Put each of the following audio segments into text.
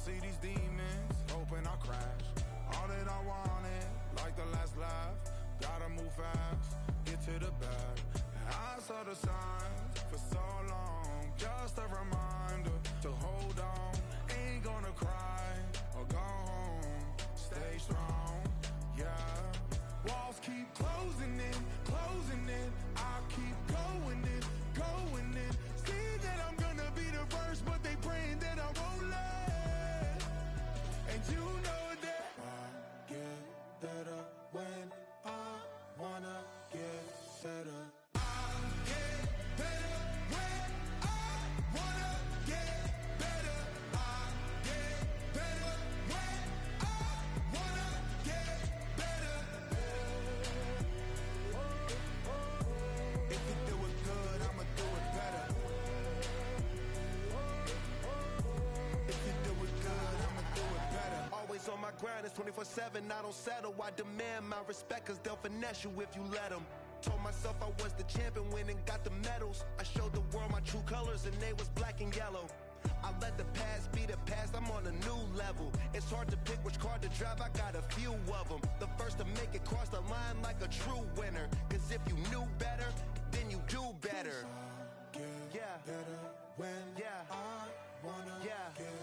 see these demons, hoping I crash. All that I wanted, like the last laugh. Gotta move fast, get to the bag. I saw the signs for so long, just a reminder to hold on. Ain't gonna cry or go home, stay strong, yeah. Walls keep closing in, I keep going in. See that I'm gonna be the first, but they praying that I won't let. And you know that I get better when I wanna get better. On my grind, it's 24/7, I don't settle. I demand my respect, cause they'll finesse you if you let them. Told myself I was the champion, went and got the medals. I showed the world my true colors, and they was black and yellow. I let the past be the past, I'm on a new level. It's hard to pick which car to drive, I got a few of them. The first to make it cross the line like a true winner. Cause if you knew better, then you do better. Yeah. Better when I wanna get better.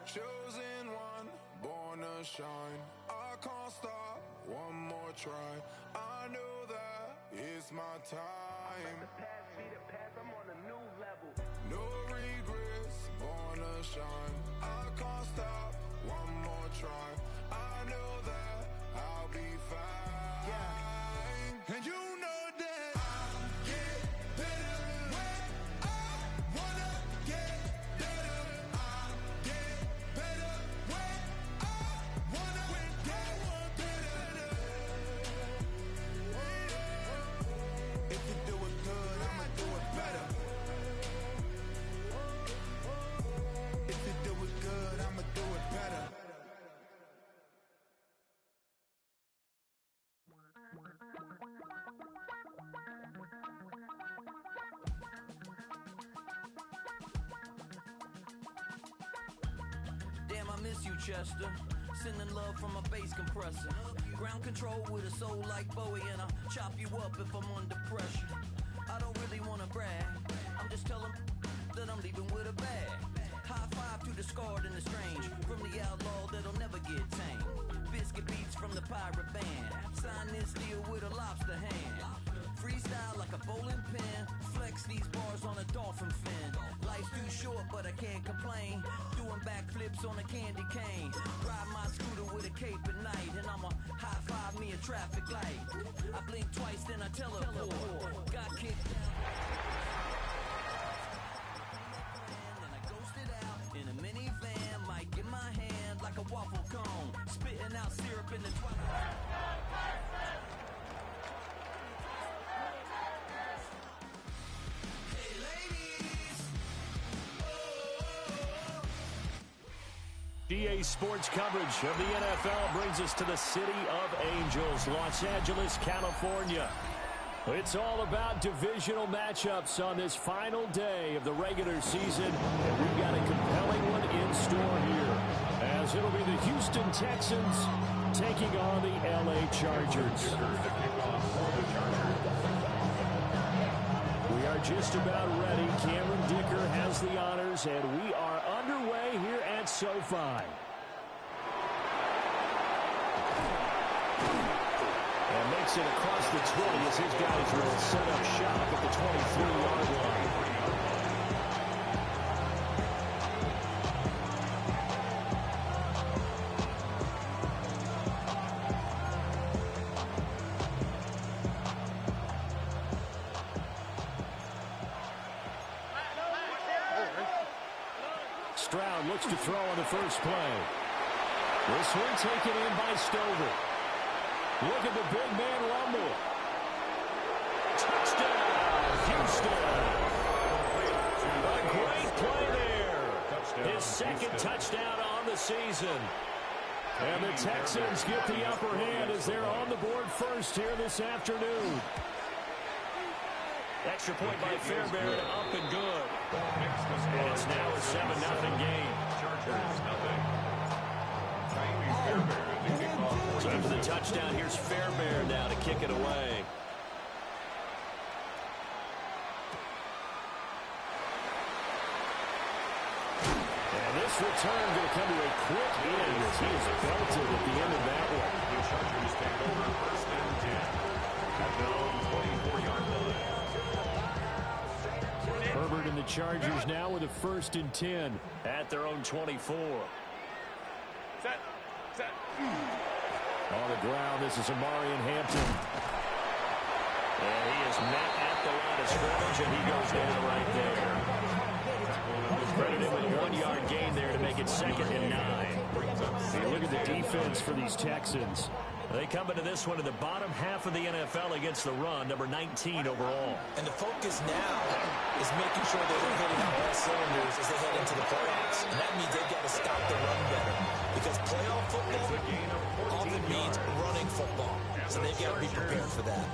Chosen one, born to shine. I can't stop, one more try. I know that it's my time. Let the past be the past, I'm on a new level. No regrets, born to shine. I can't stop, one more try. I know that I'll be fine. Yeah. And you know that I'll get better when I wanna get better. I'll get better when I wanna get better. If you do it good, I'ma do it better. If you do it good, I'ma do it better. Damn, I miss you, Chester. Sending love from a bass compressor. Ground control with a soul like Bowie, and I'll chop you up if I'm under pressure. I don't really wanna brag, I'm just telling that I'm leaving with a bag. High five to the scarred and the strange, from the outlaw that'll never get tamed. Biscuit beats from the pirate band, sign this deal with a lobster hand. Freestyle like a bowling pin, flex these bars on a dolphin fin. Life's too short but I can't complain, doing backflips on a candy cane. Ride my scooter with a cape at night, and I'ma high five me a traffic light. I blink twice then I teleport, got kicked and I ghosted out in a minivan. Mic in my hand like a waffle cone, spitting out syrup in the twilight. DA Sports coverage of the NFL brings us to the City of Angels, Los Angeles, California. It's all about divisional matchups on this final day of the regular season, and we've got a compelling one in store here, as it'll be the Houston Texans taking on the LA Chargers. We are just about ready. Cameron Dicker has the honors, and we are underway here at SoFi. And makes it across the 20 as his guys will set up shop at the 23-yard line. Stroud looks to throw on the first play. This one taken in by Stover. Look at the big man rumble. Touchdown, Houston. A great play there. His second touchdown on the season. And the Texans get the upper hand as they're on the board first here this afternoon. Extra point by Fairbairn, up and good. And it's now a 7-0 game. So after the touchdown, here's Fairbairn now to kick it away. And this return going to come to a quick end as he is belted at the end of that one. The Chargers take over first and 10 at their own 24-yard line. Herbert and the Chargers now with a first and 10 at their own 24. Set. On the ground, this is Amarian Hampton. And he is met at the line of scrimmage, and he goes down right there. Credited with a 1-yard gain there to make it 2nd and 9. You look at the defense for these Texans. They come into this one in the bottom half of the NFL against the run, number 19 overall. And the focus now is making sure that they're hitting on all cylinders as they head into the playoffs. And that means they've got to stop the run better. Because playoff football often means running football. So they've got to be prepared for that.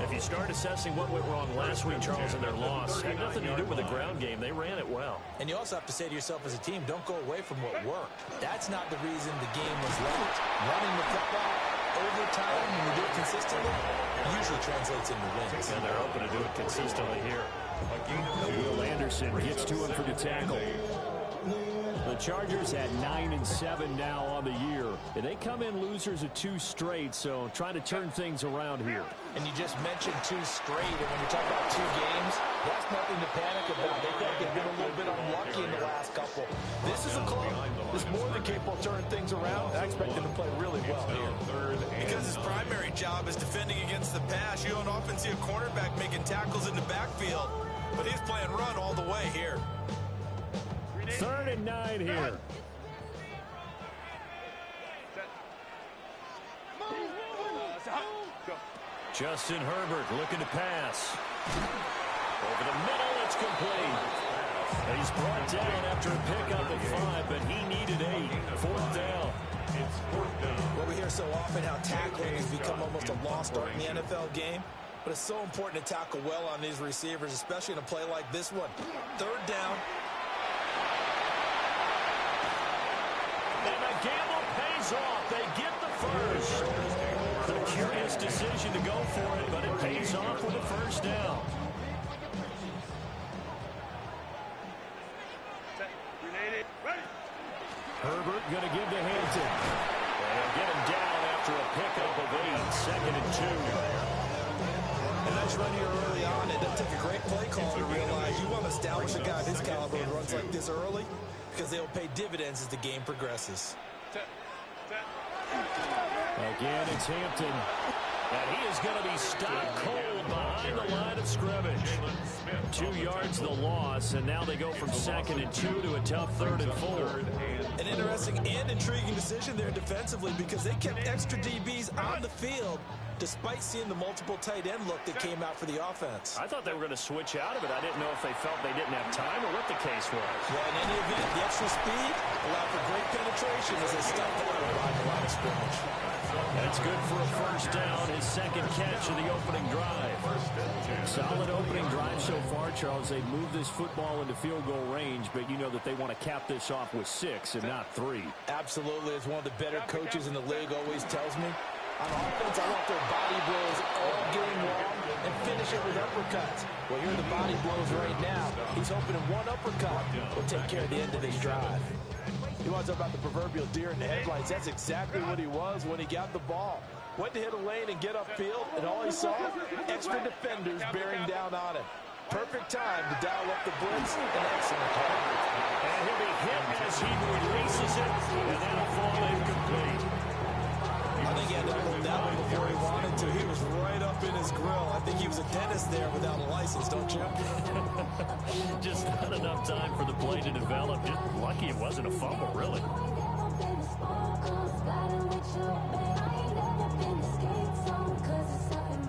If you start assessing what went wrong last week, Charles, in their loss, had nothing to do with the ground game. They ran it well. And you also have to say to yourself as a team, don't go away from what worked. That's not the reason the game was lost. Running the football over time, when you do it consistently, usually translates into wins. And they're hoping to do it consistently here. Will Anderson gets to him for the tackle. The Chargers at 9-7 now on the year. And they come in losers of 2 straight, so trying to turn things around here. And you just mentioned 2 straight, and when you talk about 2 games, that's nothing to panic about. They felt they've been a little bit unlucky in the last couple. This is a club that's more than capable of turning things around. I expect them to play really well here. Because his primary job is defending against the pass. You don't often see a cornerback making tackles in the backfield, but he's playing run all the way here. 3rd and 9 here. Justin Herbert looking to pass. Over the middle, it's complete. He's brought down after a pickup of 5, but he needed 8. 4th down. It's 4th down. Well, we hear so often how tackling has become almost a lost art in the NFL game. But it's so important to tackle well on these receivers, especially in a play like this one. 3rd down. And the gamble pays off. They get the first. A curious decision to go for it, but it pays off with a 1st down. Herbert going to give to Hampton. They'll get him down after a pickup of 8. 2nd and 2. A nice run here early on. It doesn't take a great play call to realize you want to establish a guy of his caliber who runs like this early because they'll pay dividends as the game progresses. Again, it's Hampton. And he is going to be stopped cold behind the line of scrimmage. 2 yards the loss, and now they go from 2nd and 2 to a tough 3rd and 4. An interesting and intriguing decision there defensively because they kept extra DBs on the field despite seeing the multiple tight end look that came out for the offense. I thought they were going to switch out of it. I didn't know if they felt they didn't have time or what the case was. Well, in any event, the extra speed allowed for great penetration as they stepped out behind the line of scrimmage. That's good for a 1st down, his 2nd catch of the opening drive. Solid opening drive so far, Charles. They've moved this football into field goal range, but you know that they want to cap this off with 6 and not 3. Absolutely. As one of the better coaches in the league always tells me, on offense, I want their body blows all game long and finish it with uppercuts. Well, here are the body blows right now. He's hoping in one uppercut will take care of the end of his drive. You want to talk about the proverbial deer in the headlights. That's exactly what he was when he got the ball. Went to hit a lane and get upfield, and all he saw, extra defenders bearing down on him. Perfect time to dial up the blitz, and excellent play. And he'll be hit as he releases it, and that'll fall incomplete. I think he had to hold that one before he wanted to. He was right up in his grill. I think he was a dentist there without a license, don't you? Just not enough time for the play to develop. Just lucky it wasn't a fumble, really.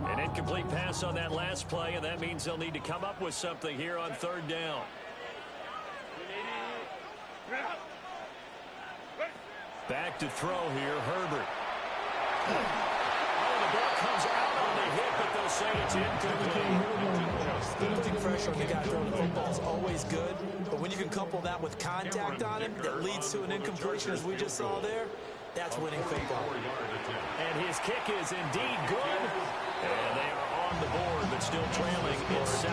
An Incomplete pass on that last play, and that means they'll need to come up with something here on third down. Back to throw here, Herbert. Oh, the ball comes out on the hit, but they'll say it's incomplete. Lifting pressure on the guy throwing the football is always good, but when you can couple that with contact on him that leads to an incompletion, as we just saw there, that's winning football. And his kick is indeed good. And they are on the board, but still trailing. It's 7-3.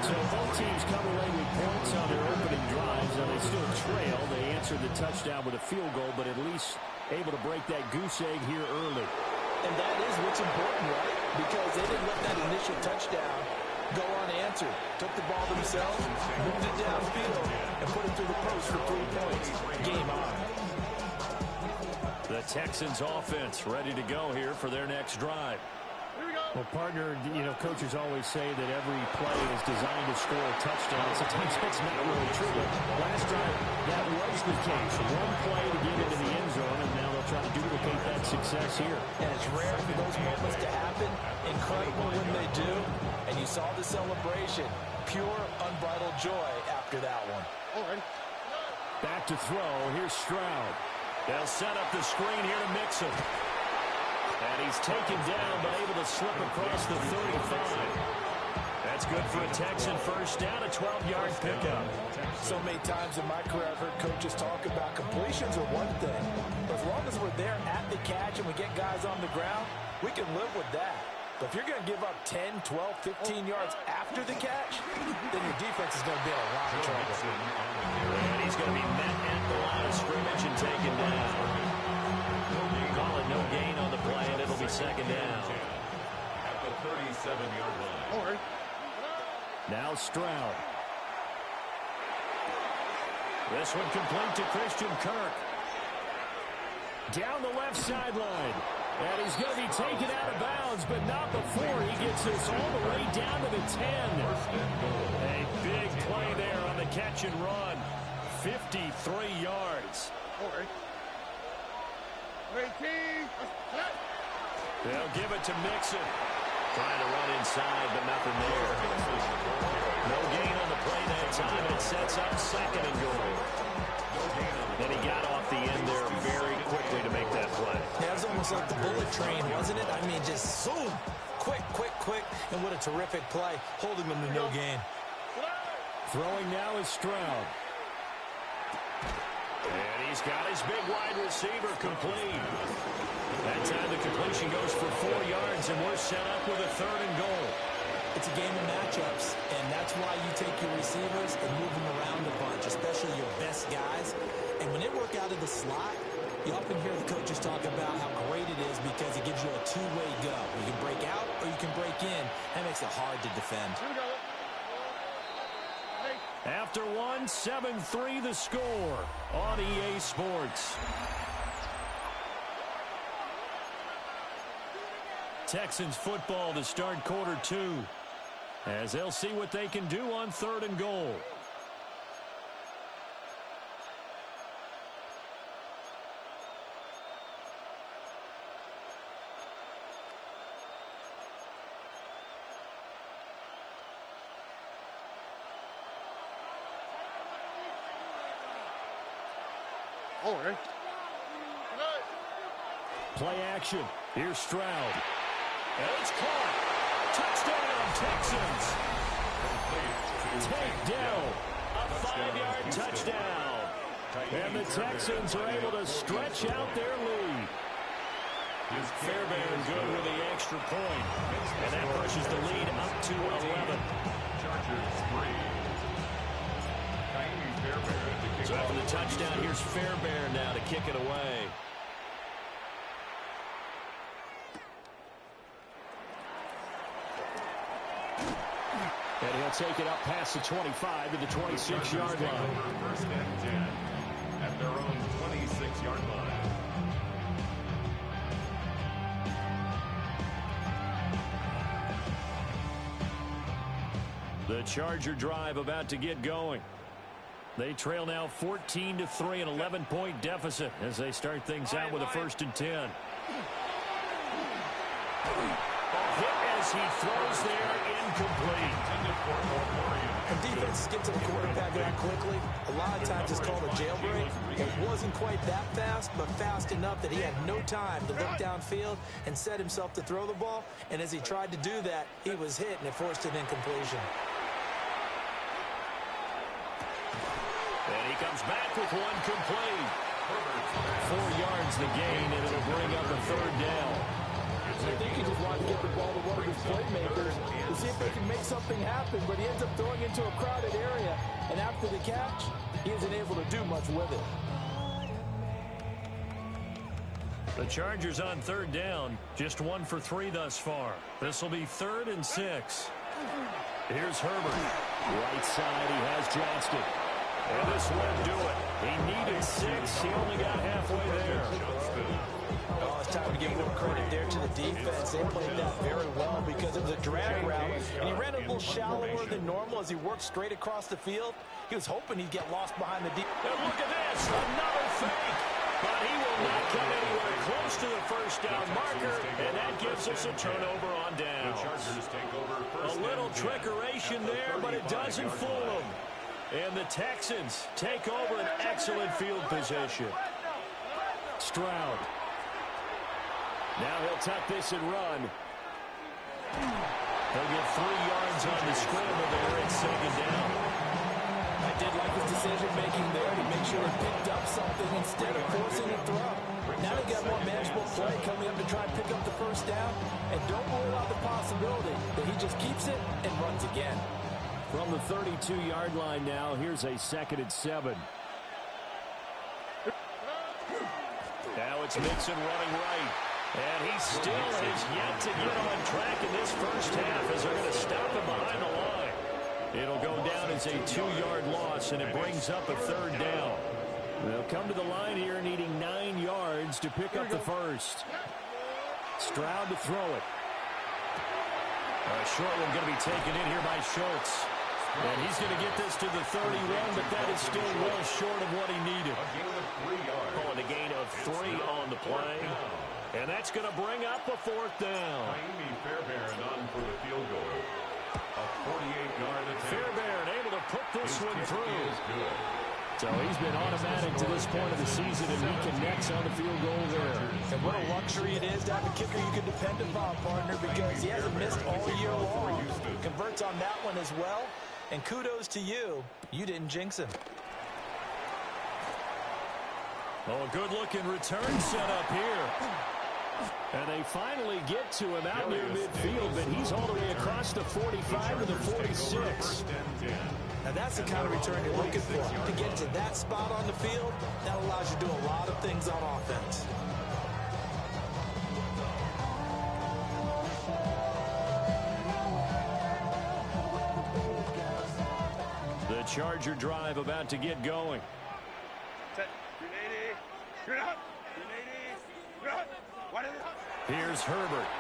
So both teams come away with points on their opening drives, and they still trail. They answered the touchdown with a field goal, but at least able to break that goose egg here early. And that is what's important, right? Because they didn't let that initial touchdown go unanswered. Took the ball themselves, moved it downfield, and put it through the post for 3 points. Game on. The Texans offense ready to go here for their next drive. Well, partner, coaches always say that every play is designed to score a touchdown. Sometimes that's not really true. But last drive, that was the case. One play to get into the end zone, and now they'll try to duplicate that success here. And it's rare for those moments to happen. Incredible when they do. And you saw the celebration. Pure, unbridled joy after that one. Back to throw. Here's Stroud. They'll set up the screen here to Mixon. And he's taken down, but able to slip across the 35. That's good for a Texan first down, a 12-yard pickup. So many times in my career, I've heard coaches talk about completions are one thing. But as long as we're there at the catch and we get guys on the ground, we can live with that. But if you're going to give up 10, 12, 15 yards after the catch, then your defense is going to be in a lot of trouble. And he's going to be met at the line of scrimmage and taken down. Call it no gain on the play, and it'll be second down. At the 37-yard line. Now Stroud. This one complete to Christian Kirk. Down the left sideline. And he's going to be taken out of bounds, but not before he gets this all the way down to the 10. A big play there on the catch and run. 53 yards. They'll give it to Mixon. Trying to run inside, but nothing there. No gain on the play that time. It sets up second and goal. And he got off the end there very quickly to make that play. Yeah, it was almost like the bullet train, wasn't it? I mean, just zoom. Quick, quick, quick. And what a terrific play, holding them to no gain. Throwing now is Stroud. And he's got his big wide receiver complete. That time the completion goes for 4 yards, and we're set up with a third and goal. It's a game of matchups, and that's why you take your receivers and move them around a bunch, especially your best guys. And when they work out of the slot, you often hear the coaches talk about how great it is because it gives you a two-way go. You can break out or you can break in. That makes it hard to defend. After 7-3 the score on EA Sports. Texans football to start quarter 2 as they'll see what they can do on third and goal. Play action. Here's Stroud. And it's caught. Touchdown, Texans. Take down. A 5-yard touchdown. And the Texans are able to stretch out their lead. Fairbairn good with the extra point. And that pushes the lead up to 11. So after the touchdown, here's Fairbairn now to kick it away. And he'll take it up past the 25 to the 26-yard line. First and 10 at their own 26-yard line. The Charger drive about to get going. They trail now 14-3, an 11-point deficit as they start things out with a 1st and 10. Hit as he throws there, incomplete. When defenses get to the quarterback that quickly, a lot of times it's called a jailbreak. It wasn't quite that fast, but fast enough that he had no time to look downfield and set himself to throw the ball. And as he tried to do that, he was hit, and it forced an incompletion. And he comes back with one complete. 4 yards the gain, and it'll bring up a third down. I think he just wanted to get the ball to one of his playmakers to see if they can make something happen, but he ends up throwing into a crowded area, and after the catch, he isn't able to do much with it. The Chargers on third down, just 1 for 3 thus far. This will be 3rd and 6. Here's Herbert. Right side, he has Johnston. And this won't do it. He needed 6. He only got halfway there. Oh, it's time to give more credit there to the defense. They played that very well because it was a drag route, and he ran a little shallower than normal as he worked straight across the field. He was hoping he'd get lost behind the defense. And look at this, another fake. But he will not come anywhere close to the first down marker, and that gives us a turnover on down. A little trickeration there, but it doesn't fool them. And the Texans take over an excellent field position. Stroud. Now he'll tuck this and run. He'll get 3 yards on the scramble there and 2nd down. I did like his decision-making there to make sure he picked up something instead of forcing a throw. Now they got more manageable play coming up to try and pick up the first down. And don't rule out the possibility that he just keeps it and runs again. From the 32-yard line now, here's a 2nd and 7. Now it's Mixon running right. And he still has yet to get on track in this first half as they're going to stop him behind the line. It'll go down as a 2-yard loss, and it brings up a 3rd down. They'll come to the line here needing 9 yards to pick up the first. Stroud to throw it. A short one going to be taken in here by Schultz. And he's going to get this to the 31, but that is still well short of what he needed. Calling a gain of 3 on the play. And that's going to bring up a 4th down. Fairbairn on for the field goal. A 48-yard attempt. Fairbairn able to put this one through. So he's been automatic to this point of the season, and he connects on the field goal there. And what a luxury it is to have a kicker you can depend upon, partner, because he hasn't missed all year long. Converts on that one as well. And kudos to you. You didn't jinx him. Oh, a good-looking return set up here. And they finally get to him out near midfield, but he's all the way across the 45 to the 46. Now that's the kind of return you're looking for. To get to that spot on the field, that allows you to do a lot of things on offense. The Charger drive about to get going. Here's Herbert.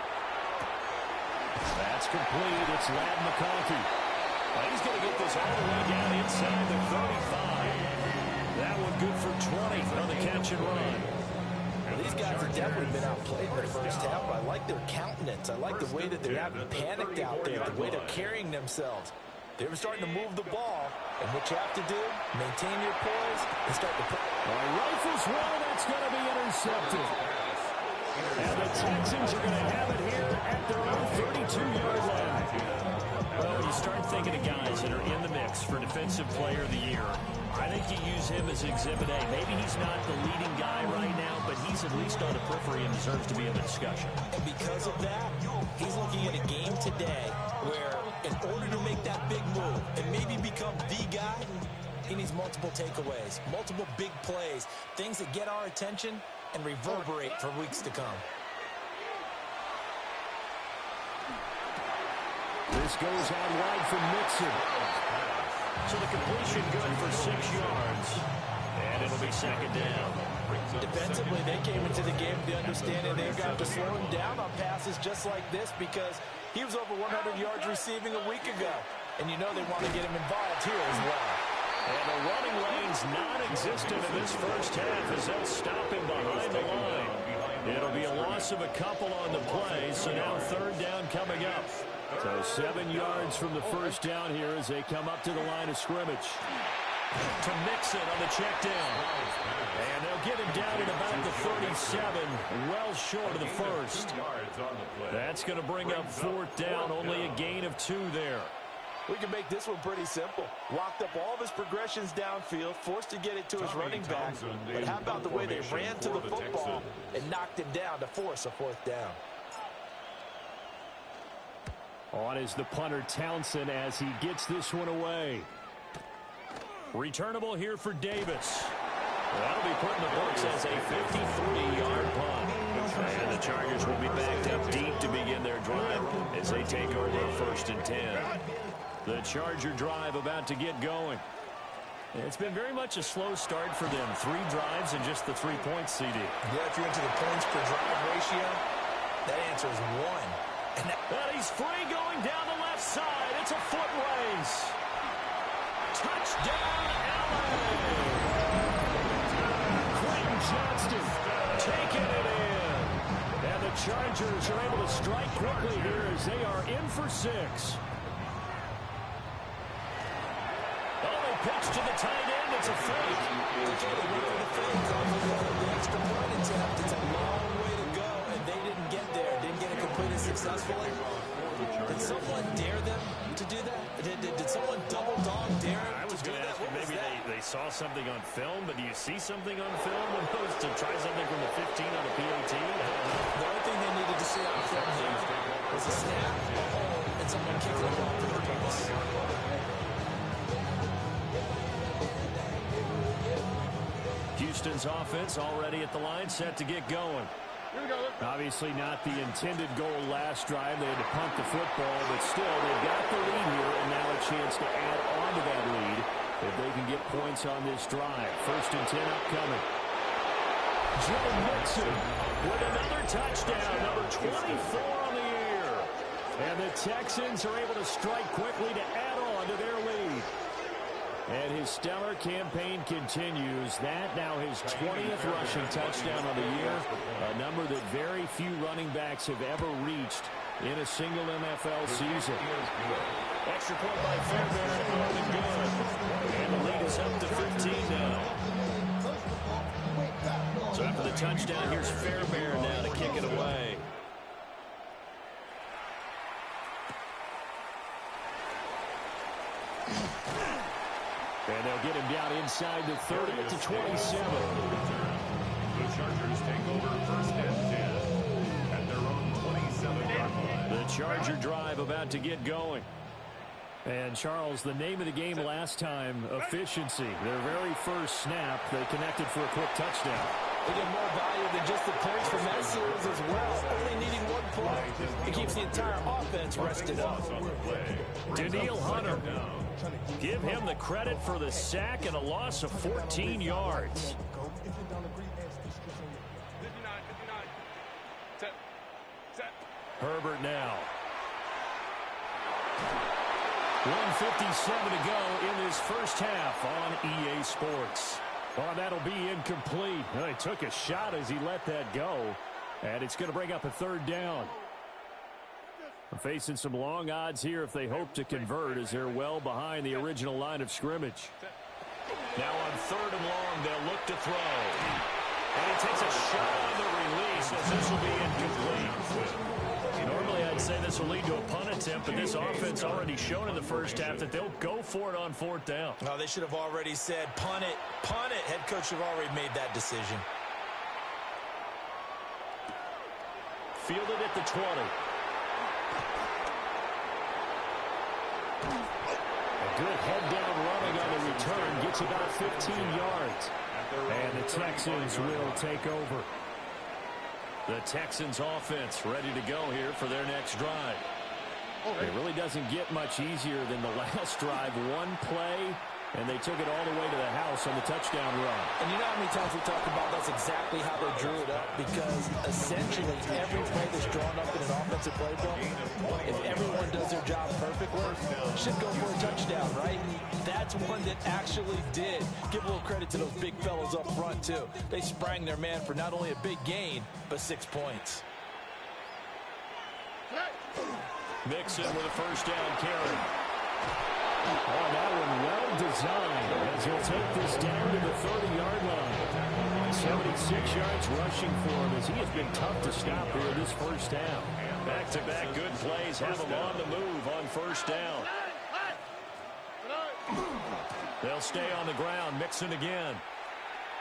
That's complete. It's Ladd McConkey. He's going to get this all the way down inside the 35. That one good for 20 on the catch and run. Well, these guys have definitely been outplayed in the first half. I like their countenance. I like the way that they haven't panicked out there, the way they're carrying themselves. They're starting to move the ball, and what you have to do, maintain your poise and start to put. Rifles one, that's going to be intercepted. And the Texans are going to have it here at their own 32-yard line. Well, when you start thinking of guys that are in the mix for Defensive Player of the Year, I think you use him as Exhibit A. Maybe he's not the leading guy right now, but he's at least on the periphery and deserves to be in the discussion. And because of that, he's looking at a game today where in order to make that big move and maybe become the guy, he needs multiple takeaways, multiple big plays, things that get our attention and reverberate for weeks to come. This goes out wide from Mixon. So the completion good for 6 yards. And it'll be 2nd down. Defensively, they came into the game with the understanding they're going to have to slow him down on passes just like this because he was over 100 yards receiving a week ago. And you know they want to get him involved here as well. And the running lane's non-existent in this first half as they'll stop him behind the line. It'll be a loss of a couple on the play, so now third down coming up. So 7 yards from the first down here as they come up to the line of scrimmage. To Mixon on the check down. And they'll get him down at about the 37, well short of the first. That's going to bring up fourth down, only a gain of 2 there. We can make this one pretty simple. Locked up all of his progressions downfield, forced to get it to his running back. But how about the way they ran to the football and knocked him down to force a fourth down? On is the punter Townsend as he gets this one away. Returnable here for Davis. That'll be put in the books as a 53-yard punt. And the Chargers will be backed up deep to begin their drive as they take over first and 10. The Charger drive about to get going. It's been very much a slow start for them. 3 drives and just the 3 points, CD. Yeah, if you're into the points per drive ratio, that answer is 1. And he's free going down the left side. It's a foot race. Touchdown, LA! Quentin Johnston taking it in. And the Chargers are able to strike quickly here as they are in for 6. Pitch to the tight end. It's a fake. Okay, they went for the fake. The extra point attempt. It's a long way to go, and they didn't get there. Didn't get it completed successfully. Did someone dare them to do that? Did someone double dog dare them? I was going to ask you, maybe they saw something on film, but do you see something on film opposed to try something from the 15 on the PAT? The only thing they needed to see on film here was a snap, a hole, and someone kicking the ball for the purpose. Houston's offense already at the line, set to get going. Obviously not the intended goal last drive. They had to punt the football, but still, they've got the lead here, and now a chance to add on to that lead if they can get points on this drive. First and 10 upcoming. Joe Mixon with another touchdown, number 24 on the year. And the Texans are able to strike quickly to add on to their lead. And his stellar campaign continues. That now his 20th rushing touchdown of the year, a number that very few running backs have ever reached in a single NFL season. Extra point by Fairbairn, more than good. And the lead is up to 15 now. So after the touchdown, here's Fairbairn now to kick it away. And they'll get him down inside the 30 to 27. The Chargers take over first and 10 at their own 27-yard line. The Charger drive about to get going. And, Charles, the name of the game last time, efficiency. Their very first snap, they connected for a quick touchdown. They get more value than just the points from that series as well. Only needing 1 play. It keeps the entire offense rested up. Danielle Hunter. Give him the credit for the sack and a loss of 14 yards. Herbert now. 1:57 to go in this first half on EA Sports. Oh, that'll be incomplete. Well, he took a shot as he let that go. And it's going to bring up a third down. We're facing some long odds here if they hope to convert as they're well behind the original line of scrimmage. Now on third and long, they'll look to throw. And he takes a shot on the release as this will be incomplete. Normally I'd say this will lead to a punt attempt, but this offense already shown in the first half that they'll go for it on fourth down. No, they should have already said punt it, punt it. Head coach should have already made that decision. Fielded at the 20. A good head-down running on the return gets about 15 yards. And the Texans will take over. The Texans offense ready to go here for their next drive. It really doesn't get much easier than the last drive. 1 play, And they took it all the way to the house on the touchdown run. And you know how many times we talk about that's exactly how they drew it up? Because essentially every play that's drawn up in an offensive playbook, if everyone does their job perfectly, should go for a touchdown, right? That's one that actually did. Give a little credit to those big fellows up front, too. They sprang their man for not only a big gain, but 6 points. Mixon with a first down carry. Oh, that one well designed as he'll take this down to the 30-yard line. 76 yards rushing for him as he has been tough to stop here this first half. Back-to-back good plays have him on the move on first down. They'll stay on the ground. Mixon again.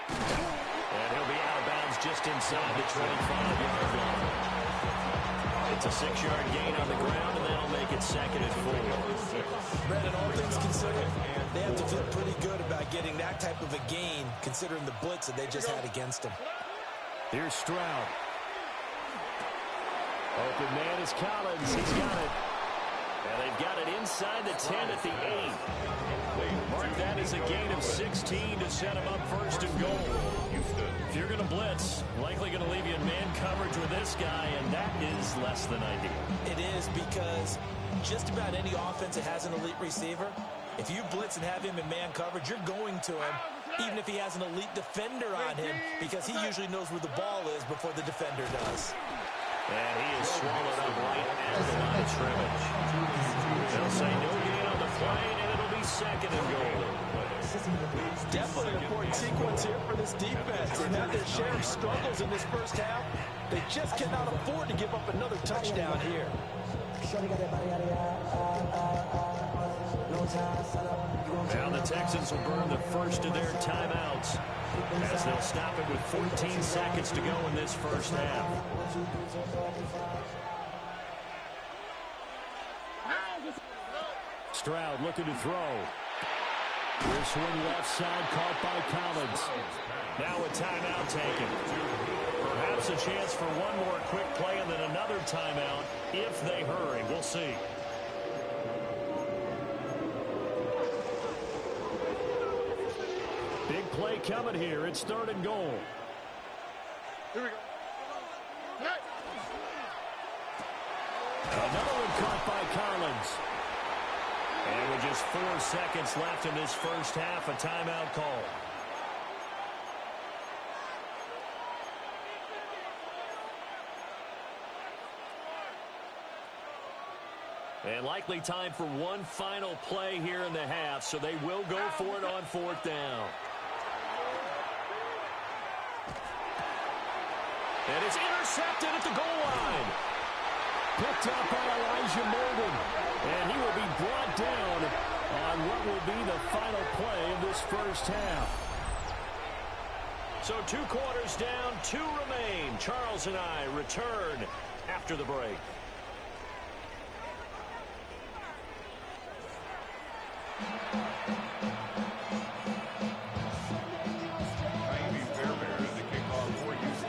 And he'll be out of bounds just inside the 25-yard line. It's a 6-yard gain on the ground, and that'll make it 2nd and 4. Brandon, all things considered, they have to feel pretty good about getting that type of a gain, considering the blitz that they just had against them. Here's Stroud. Open man is Collins. He's got it. And they've got it inside the 10 at the 8. Mark that as a gain of 16 to set him up 1st and goal. If you're going to blitz, likely going to leave you in man coverage with this guy, and that is less than ideal. It is, because just about any offense that has an elite receiver, if you blitz and have him in man coverage, you're going to him, even if he has an elite defender on him, because he usually knows where the ball is before the defender does. And he is swallowed up right at the line of scrimmage. They'll say no gain on the play, and it'll be 2nd and goal. Definitely an important sequence here for this defense. They've had their share of struggles in this first half. They just cannot afford to give up another touchdown here. Now the Texans will burn the first of their timeouts as they'll stop it with 14 seconds to go in this first half. Stroud looking to throw. Here's swing left side, caught by Collins. Now a timeout taken. Perhaps a chance for one more quick play and then another timeout if they hurry. We'll see. Big play coming here. It's 3rd and goal. Here we go. Another one caught by Collins. And with just 4 seconds left in this first half, a timeout call. And likely time for one final play here in the half, so they will go for it on 4th down. And it's intercepted at the goal line. Picked up by Elijah Molden. And he will be brought down on what will be the final play of this first half. So 2 quarters down, 2 remain. Charles and I return after the break.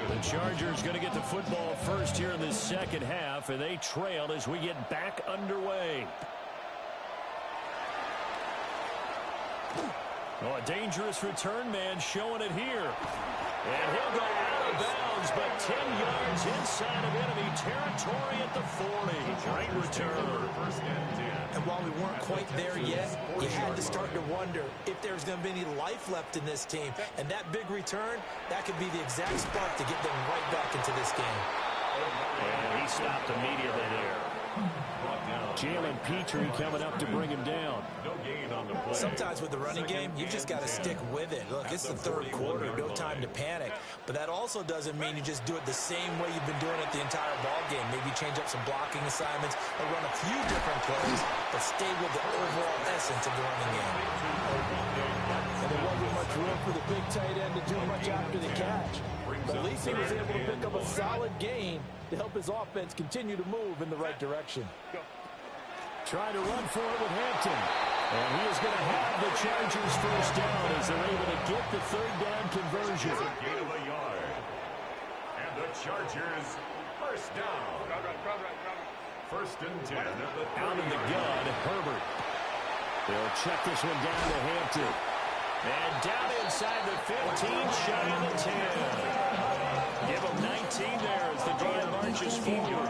The Chargers going to get the football first here in this second half, and they trail as we get back underway. Oh, a dangerous return man showing it here. And he'll go out of bounds, but 10 yards inside of enemy territory at the 40. Great return. And while we weren't quite there yet, you had to start to wonder if there's going to be any life left in this team. And that big return, that could be the exact spark to get them right back into this game. And he stopped immediately there. Jalen Petrie coming up to bring him down. Sometimes with the running game, you just got to stick with it. Look, it's the 3rd quarter, no time to panic. But that also doesn't mean you just do it the same way you've been doing it the entire ball game. Maybe change up some blocking assignments or run a few different plays, but stay with the overall essence of the running game. And there wasn't much room for the big tight end to do much after the catch. But at least he was able to pick up a solid gain to help his offense continue to move in the right direction. Trying to run for it with Hampton. And he is going to have the Chargers first down as they're able to get the 3rd down conversion. Gain of a yard. And the Chargers first down. 1st and 10 at the 30. Out of the gun, Herbert. They'll check this one down to Hampton. And down inside the 15, shy of the 10. Give them 19 there as the drive marches forward.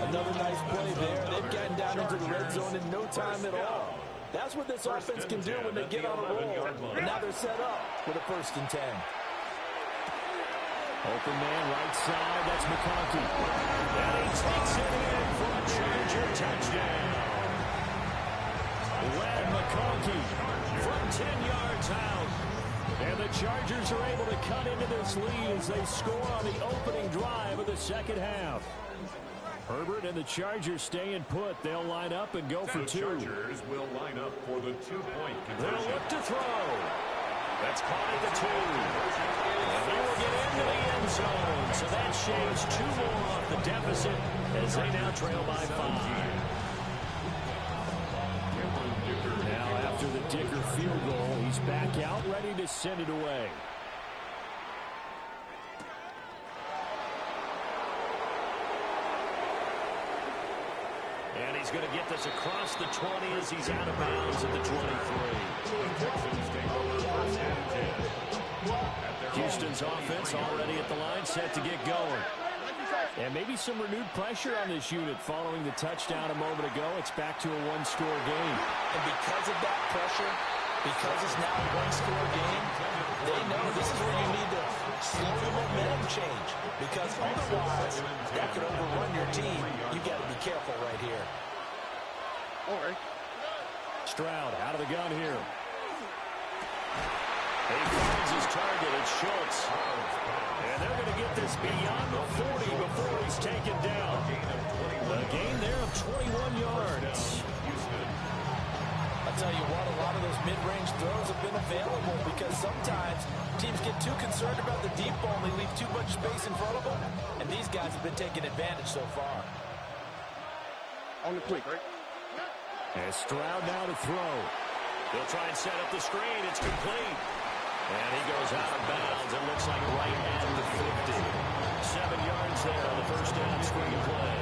Another nice play there. They've gotten down into the red zone in no time at all. That's what this offense can do when they get on a roll. And now they're set up with a 1st and 10. Open man right side. That's McConkey. And he takes it in for a Charger touchdown. Ladd McConkey from 10 yards out. And the Chargers are able to cut into this lead as they score on the opening drive of the second half. Herbert and the Chargers staying put. They'll line up and go for 2. The Chargers will line up for the 2-point conversion. They'll look to throw. That's caught at the 2. And they will get into the end zone. So that shaves 2 more off the deficit as they now trail by 5. Now after the Dicker field goal, he's back out ready to send it away. And he's going to get this across the 20 as he's out of bounds at the 23. Houston's offense already at the line, set to get going. And maybe some renewed pressure on this unit following the touchdown a moment ago. It's back to a 1-score game. And because of that pressure, because it's now a 1-score game, they know this is where you need to slow the momentum change. Because otherwise, that could overrun your team. You've got to be careful right here. All right. Stroud out of the gun here. He finds his target. It's Schultz. And they're going to get this beyond the 40 before he's taken down. A gain there of 21 yards. I'll tell you what, a lot of those mid-range throws have been available because sometimes teams get too concerned about the deep ball and they leave too much space in front of them. And these guys have been taking advantage so far. On the plate, right? And Stroud now to throw. They'll try and set up the screen. It's complete. And he goes out of bounds. It looks like right at the 50. 7 yards there on the first down screen play.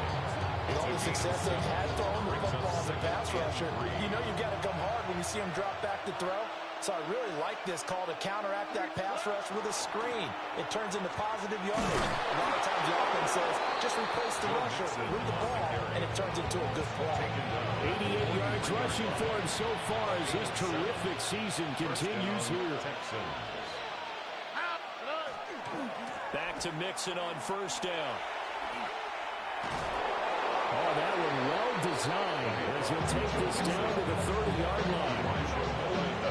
With all the success they've had throwing the football as a pass rusher, you know you've got to come hard when you see him drop back to throw. So I really like this call to counteract that pass rush with a screen. It turns into positive yardage. A lot of times the offense says, just replace the rusher with the ball, and it turns into a good play. 88 yards rushing for him so far as this terrific season continues here. Back to Mixon on first down. Oh, that one well designed as he'll take this down to the 30-yard line.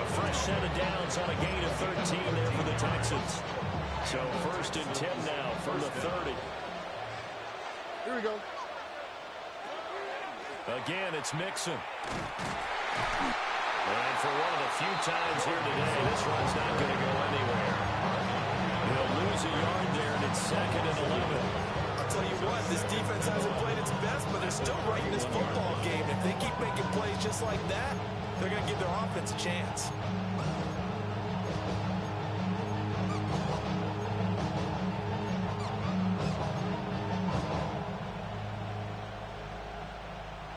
A fresh set of downs on a gain of 13 there for the Texans. So 1st and 10 now from the 30. Here we go. Again, it's Mixon. And for one of the few times here today, this run's not going to go anywhere. He'll lose a yard there, and it's 2nd and 11. I'll tell you what, this defense hasn't played its best, but they're still right in this football game. If they keep making plays just like that, they're going to give their offense a chance.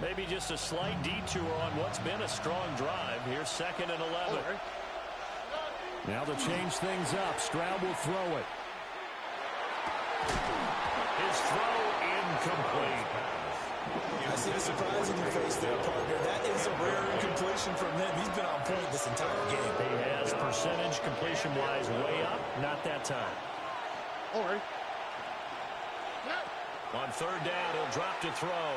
Maybe just a slight detour on what's been a strong drive. Here's 2nd and 11. Right. Now to change things up, Stroud will throw it. His throw incomplete. I see the surprise in your face there, partner. That is a rare incompletion from him. He's been on point this entire game. He has percentage completion-wise way up. Not that time. All right. On 3rd down, he'll drop to throw.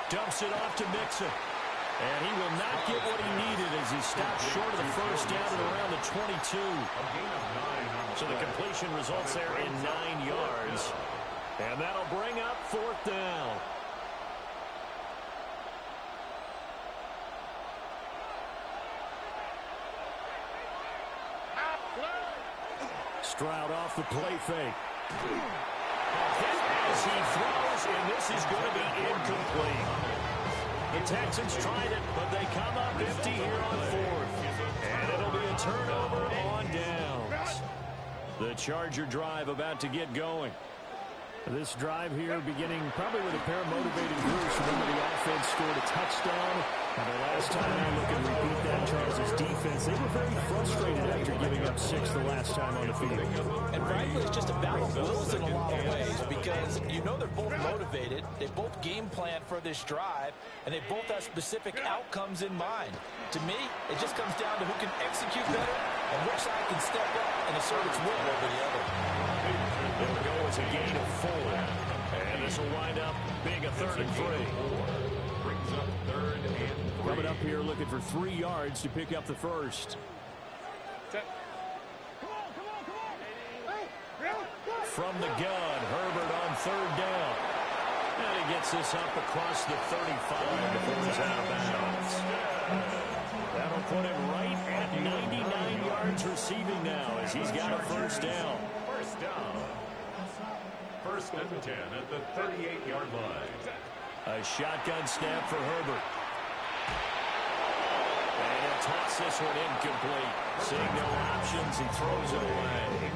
Dumps it off to Mixon. And he will not get what he needed as he stops short of the first down at around the 22. So the completion results there in 9 yards. And that'll bring up 4th down. Stroud off the play fake. Hit as he throws, and this is going to be incomplete. The Texans tried it, but they come up empty here on 4th. And it'll be a turnover on downs. The Charger drive about to get going. This drive here beginning probably with a pair of motivated groups. Remember, the offense scored a touchdown Now, the last time I look and repeat that, Charles' defense, they were very frustrated after giving up 6 the last time on the field. And frankly, it's just a battle of wills in a lot of ways because you know they're both motivated. They both game plan for this drive, and they both have specific outcomes in mind. To me, it just comes down to who can execute better and which side can step up and assert its will over the other. There we go. It's a gain of 4. And this will wind up being a 3rd and 3. Brings up 3rd and 3. Coming up here looking for 3 yards to pick up the first. From the gun, Herbert on 3rd down. And he gets this up across the 35 before he's out of bounds. That'll put him right at 99 yards receiving now as he's got a 1st down. 1st down. 1st and 10 at the 38-yard line. A shotgun snap for Herbert. And he'll toss this one incomplete. Seeing no options, he throws it away.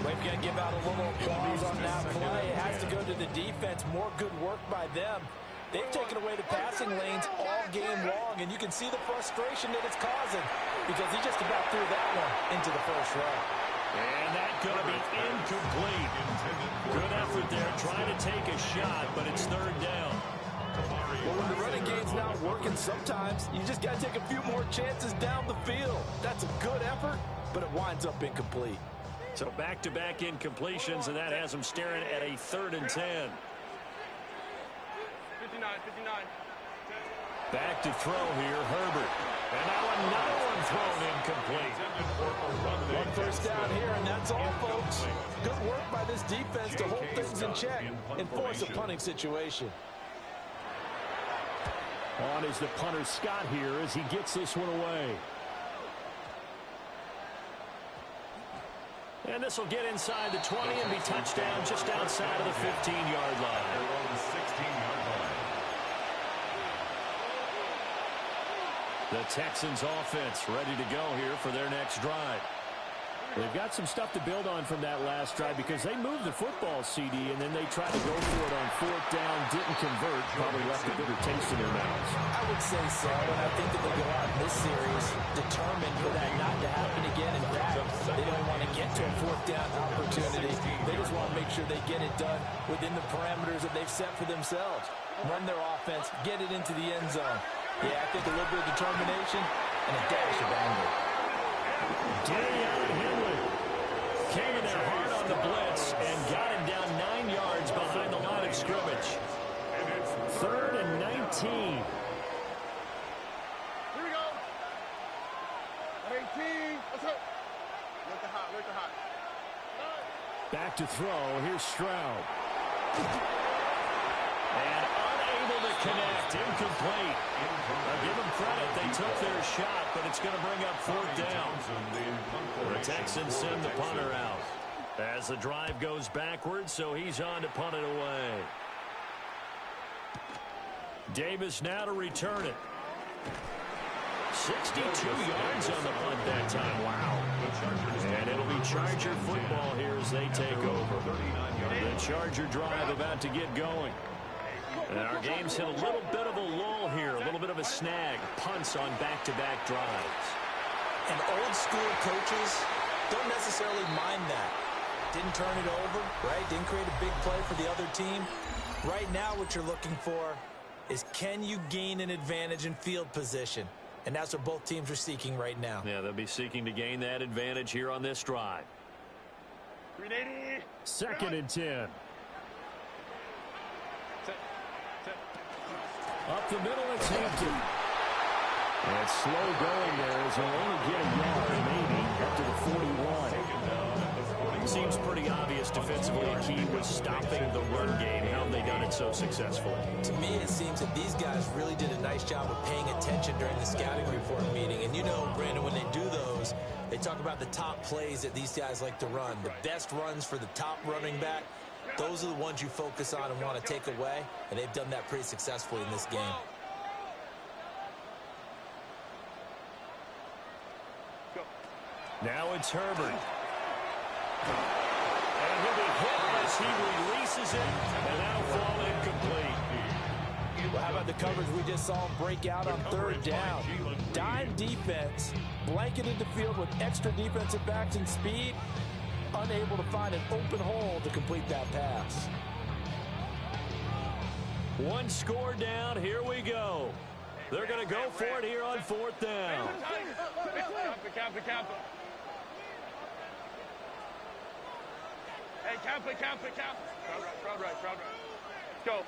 We've got to give out a little applause on that play. It has to go to the defense. More good work by them. They've taken away the passing lanes all game long, and you can see the frustration that it's causing because he just about threw that one into the first row. And that's going to be incomplete. Good effort there, trying to take a shot, but it's 3rd down. Well, when the running game's not working, sometimes you just got to take a few more chances down the field. That's a good effort, but it winds up incomplete. So back-to-back incompletions, and that has him staring at a 3rd and 10. 59. Back to throw here, Herbert. And now another one thrown incomplete. 1 first down here, and that's all, folks. Good work by this defense to hold things in check and force a punting situation. On is the punter, Scott, here as he gets this one away. And this will get inside the 20 and be touchdown just outside of the 15-yard line. They're on the 16-yard line. The Texans offense ready to go here for their next drive. They've got some stuff to build on from that last drive because they moved the football, CD, and then they tried to go for it on 4th down, didn't convert, probably left a bitter taste in their mouths. I would say so, and I think that they go out in this series determined for that not to happen again. In fact, they don't want to get to a 4th down opportunity. They just want to make sure they get it done within the parameters that they've set for themselves. Run their offense, get it into the end zone. Yeah, I think a little bit of determination and a dash of anger. Darian Henley came in there hard on the blitz and got him down 9 yards behind the line of scrimmage. 3rd and 19. Here we go. 18. Let's go. Look the hot. Look the hot. Back to throw. Here's Stroud. And unable to connect. Incomplete. I'll give them credit. They took their shot, but it's going to bring up 4th down. The Texans send the punter out as the drive goes backwards, so he's on to punt it away. Davis now to return it. 62 yards on the punt that time. Wow. And it'll be Charger football here as they take over. The Charger drive about to get going. And our game's hit a little bit of a lull here, a little bit of a snag. Punts on back-to-back drives. And old school coaches don't necessarily mind that. Didn't turn it over, right? Didn't create a big play for the other team. Right now what you're looking for is can you gain an advantage in field position? And that's what both teams are seeking right now. Yeah, they'll be seeking to gain that advantage here on this drive. 380. 2nd and 10. Up the middle, it's Hampton. And it's slow going there as he'll only get a yard, maybe, up to the 41. Seems pretty obvious defensively a key was stopping the run game. How have they done it so successfully? To me, it seems that these guys really did a nice job of paying attention during the scouting report meeting. And you know, Brandon, when they do those, they talk about the top plays that these guys like to run. The best runs for the top running back. Those are the ones you focus on and want to take away, and they've done that pretty successfully in this game. Now it's Herbert. And he'll be hit as he releases it, and that'll fall incomplete. Well, how about the coverage we just saw break out on third down? Dime defense, blanketed the field with extra defensive backs and speed, unable to find an open hole to complete that pass. One score down. Here we go. They're going to go for it here on fourth down. Hey, count. Crowd right. Let's go.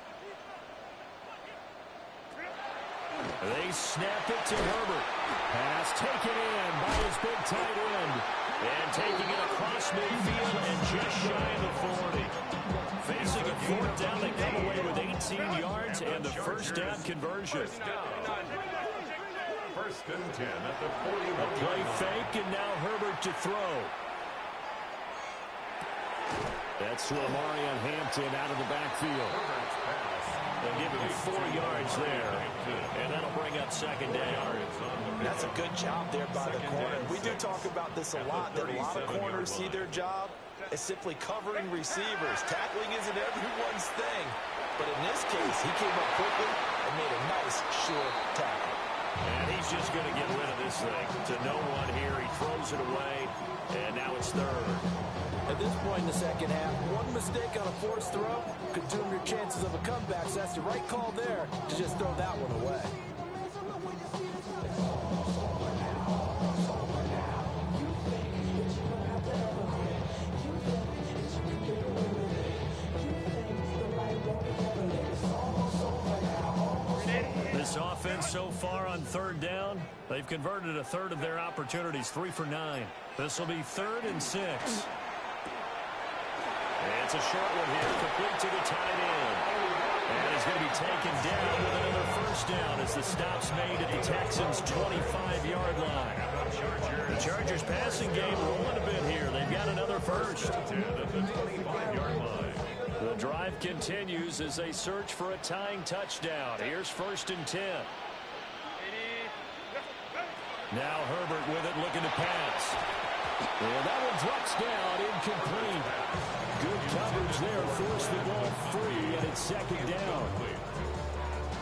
They snap it to Herbert. Pass taken in by his big tight end. And taking it across midfield and just shy of the 40. Facing a fourth down, they come away with 18 yards and the first down conversion. First and 10 at the 40. A play fake, and now Herbert to throw. That's to Omarion Hampton out of the backfield. They'll give him 4 yards there, and that'll bring up second down. That's a good job there by the corner. We do talk about this a lot, that a lot of corners see their job as simply covering receivers. Tackling isn't everyone's thing, but in this case, he came up quickly and made a nice, short tackle. And he's just going to get rid of this thing to no one here. He throws it away, and now it's third. At this point in the second half, one mistake on a forced throw could doom your chances of a comeback, so that's the right call there to just throw that one away. This offense so far on third down, they've converted a third of their opportunities, 3 for 9. This will be 3rd and 6. It's a short one here, complete to the tight end. And he's going to be taken down with another first down as the stop's made at the Texans' 25-yard line. The Chargers passing game rolling a bit here. They've got another first. At the 25-yard line. The drive continues as they search for a tying touchdown. Here's 1st and 10. Now Herbert with it, looking to pass. And that one drops down, incomplete. Good coverage there, forced the ball free, and it's 2nd down.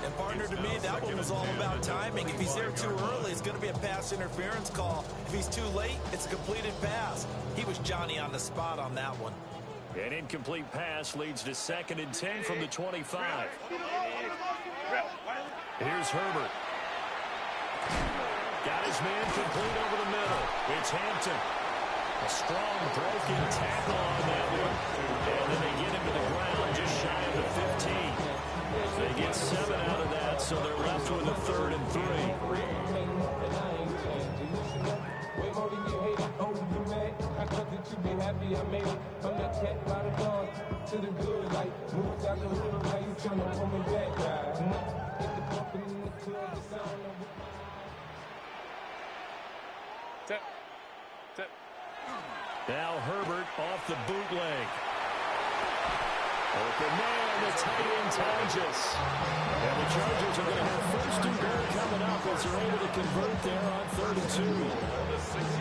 And partner, to me, that one was all about timing. If he's there too early, it's going to be a pass interference call. If he's too late, it's a completed pass. He was Johnny on the spot on that one. An incomplete pass leads to 2nd and 10 from the 25. Here's Herbert. Got his man complete over the middle. It's Hampton. A strong broken tackle on that one. And then they get him to the ground just shy of the 15. They get 7 out of that, so they're left with a 3rd and 3. Now Herbert off the bootleg. Open man, the tight end Tonjes. And the Chargers are going to have 1st and goal coming up as they're able to convert there on 3rd and 2.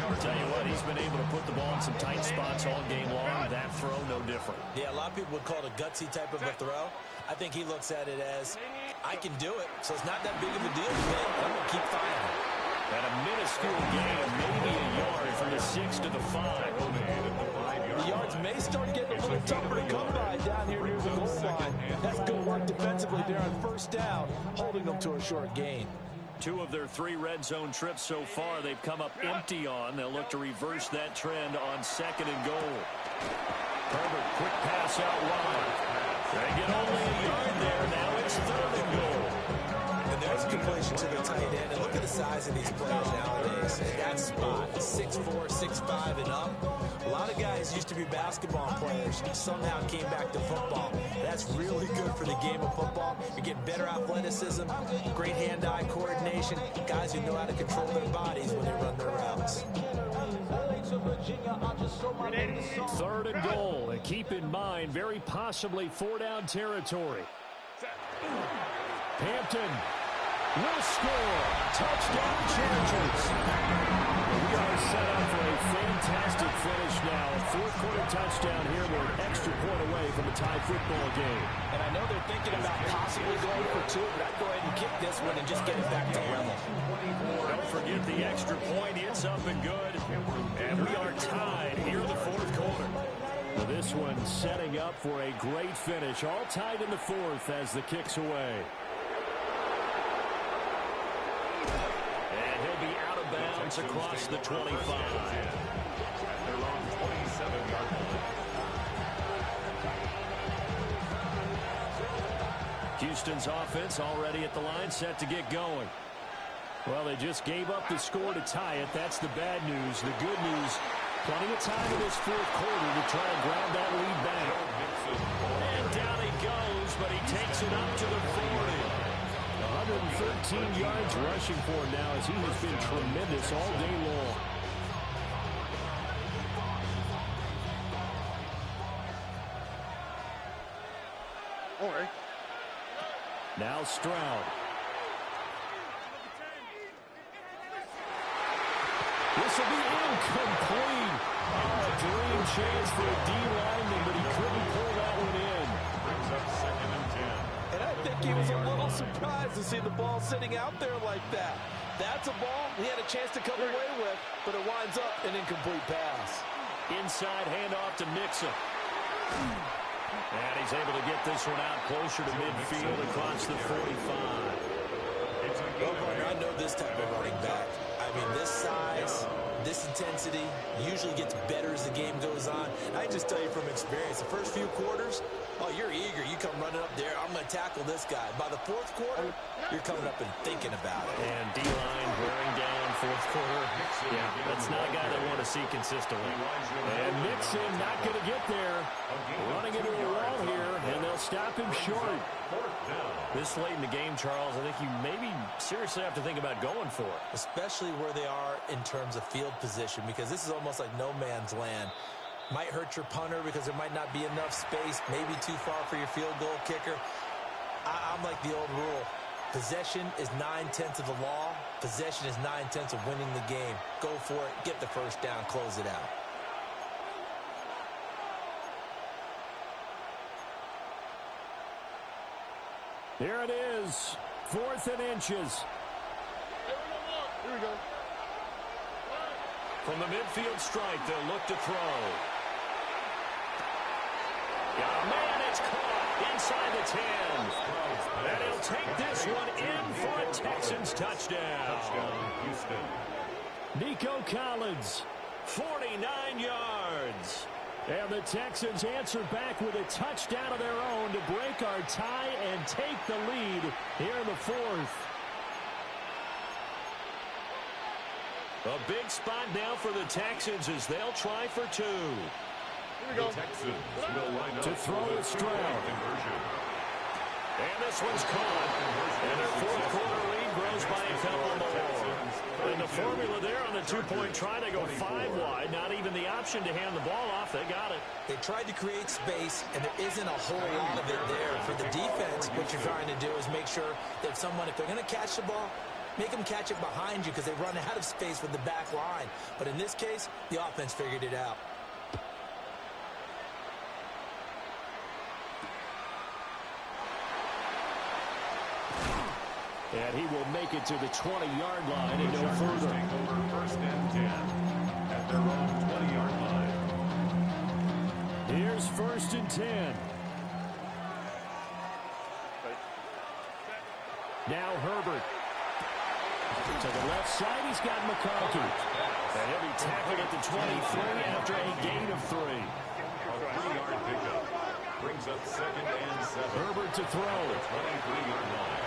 I'll tell you what, he's been able to put the ball in some tight spots all game long. That throw, no different. Yeah, a lot of people would call it a gutsy type of a throw. I think he looks at it as, I can do it, so it's not that big of a deal to me. I'm going to keep firing. At a minuscule gain, maybe a yard from the 6 to the 5. The yards may start getting a little tougher to come by down here near the goal line. That's good work defensively there on 1st down, holding them to a short gain. 2 of their 3 red zone trips so far they've come up empty on. They'll look to reverse that trend on 2nd and goal. Herbert, quick pass out wide. They get only a yard there. Now it's 3rd and goal. And there's a completion to the tight end. And look at the size of these players nowadays. That spot, 6'4", 6'5", and up. A lot of guys used to be basketball players. Somehow came back to football. That's really good for the game of football. You get better athleticism, great hand-eye coordination, guys who know how to control their bodies when they run their routes. 3rd and goal. And keep in mind, very possibly 4-down territory. Hampton will score. Touchdown Chargers. We are set up for a fantastic finish now. A fourth-quarter touchdown here. We're an extra point away from a tie football game. And I know they're thinking about possibly going for two, but I'd go ahead and kick this one and just get it back to level. Don't forget the extra point. It's up and good. And we are tied here in the fourth quarter. Now this one setting up for a great finish. All tied in the fourth as the kick's away. And he'll be out of bounds across the 25. At their own 27-yard line. Houston's offense already at the line, set to get going. Well, they just gave up the score to tie it. That's the bad news. The good news, plenty of time in this fourth quarter to try and grab that lead back. And down he goes, but he takes it up to the 40. 113 yards rushing for him now as he has been tremendous all day long. Don't worry. Now Stroud. This will be incomplete. A dream chance for a D lineman, but he couldn't pull that one in. Brings up 2nd and 10. And I think he was a little surprised to see the ball sitting out there like that. That's a ball he had a chance to come away with, but it winds up an incomplete pass. Inside handoff to Mixon. And he's able to get this one out closer to midfield across the 45. Well, I know this type of running back. I mean, this size, this intensity usually gets better as the game goes on. I can just tell you from experience, the first few quarters, oh, you're eager. You come running up there, I'm going to tackle this guy. By the fourth quarter, you're coming up and thinking about it. And D-line wearing down fourth quarter. Yeah, that's not a guy they want to see consistently. And Mixon not going to get there. Running into a wall here, and they'll stop him short. This late in the game, Charles, I think you maybe seriously have to think about going for it. Especially where they are in terms of field position, because this is almost like no man's land. Might hurt your punter because there might not be enough space, maybe too far for your field goal kicker. I'm like the old rule. Possession is 9/10 of the law. Possession is 9/10 of winning the game. Go for it, get the first down, close it out. Here it is, 4th and inches. Here we go. From the midfield strike, they'll look to throw. Oh, man, it's caught inside the 10. And he'll take this one in for a Texans touchdown. Houston. Nico Collins, 49 yards. And the Texans answer back with a touchdown of their own to break our tie and take the lead here in the fourth. A big spot now for the Texans as they'll try for two. Here we go. The Texans will line up To throw for it, Stroud. conversion. And this one's caught. And their fourth quarter lead grows by a couple more. And the formula there on the two-point try to go 5 wide. Not even the option to hand the ball off. They got it. They tried to create space, and there isn't a whole lot of it there. For the defense, what you're trying to do is make sure that someone, if they're going to catch the ball, make them catch it behind you because they run out of space with the back line. But in this case, the offense figured it out. And he will make it to the 20-yard line and no further. Take over 1st and 10 at their own 20-yard line. Here's 1st and 10. Now Herbert. To the left side, he's got McConkey. And he'll be tackled at the 23 after a gain of 3. A 3-yard pickup brings up 2nd and 7. Herbert to throw. 23-yard line.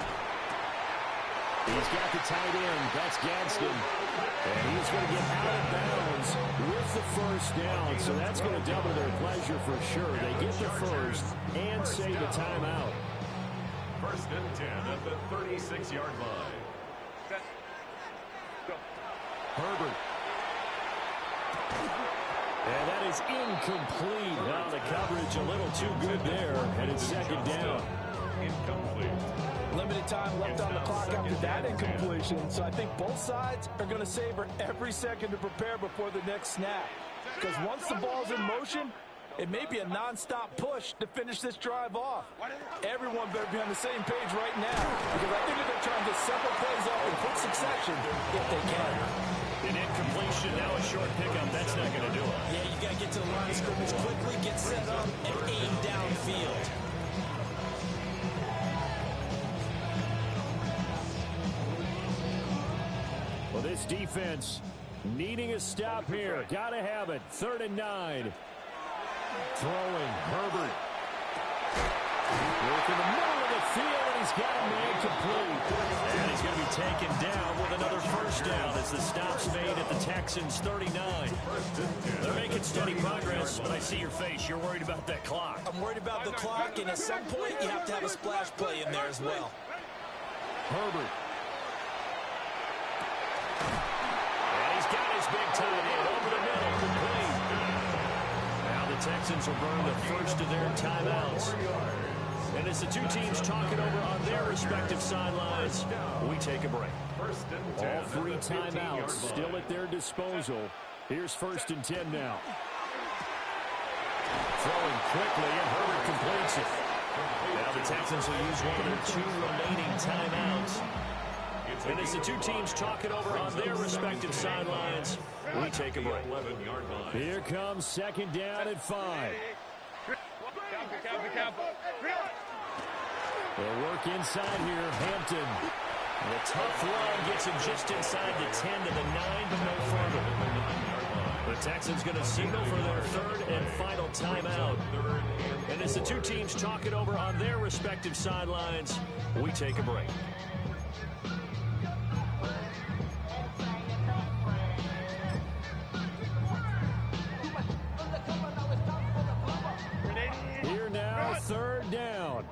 He's got the tight end. That's Gadsden. And he's going to get out of bounds with the first down. So that's going to double their pleasure for sure. They get the first and save a timeout. 1st and 10 at the 36-yard line. Set. Go. Herbert. And that is incomplete. Now the coverage a little too good there. And it's 2nd down. Incomplete. Limited time left on the clock after that incompletion, so I think both sides are going to savor every second to prepare before the next snap. Because once the ball's in motion, it may be a non-stop push to finish this drive off. Everyone better be on the same page right now, because I think that they're trying to get several plays off in quick succession if they can. An incompletion, now a short pickup. That's not going to do it. Yeah, you got to get to the line of scrimmage quickly, get set up, and aim downfield. Well, this defense needing a stop here. Got to have it. 3rd and 9. Throwing, Herbert. Work in the middle of the field, and he's got a man complete. And he's going to be taken down with another first down as the stop's made at the Texans' 39. They're making steady progress, but I see your face. You're worried about that clock. I'm worried about the clock, and at some point, you have to have a splash play in there as well. Herbert. And he's got his big tight end over the middle, complete. Now the Texans will burn the first of their timeouts. And as the two teams talk it over on their respective sidelines, we take a break. All 3 timeouts still at their disposal. Here's 1st and 10 now. Throwing quickly, and Herbert completes it. Now the Texans will use one of their 2 remaining timeouts. And as the two teams talk it over on their respective sidelines, we take a break. Here comes 2nd down and 5. They'll work inside here. Hampton. And a tough run gets him just inside the 10 to the 9, but no further. The Texans going to signal for their 3rd and final timeout. And as the two teams talk it over on their respective sidelines, we take a break. Here now, 3rd down.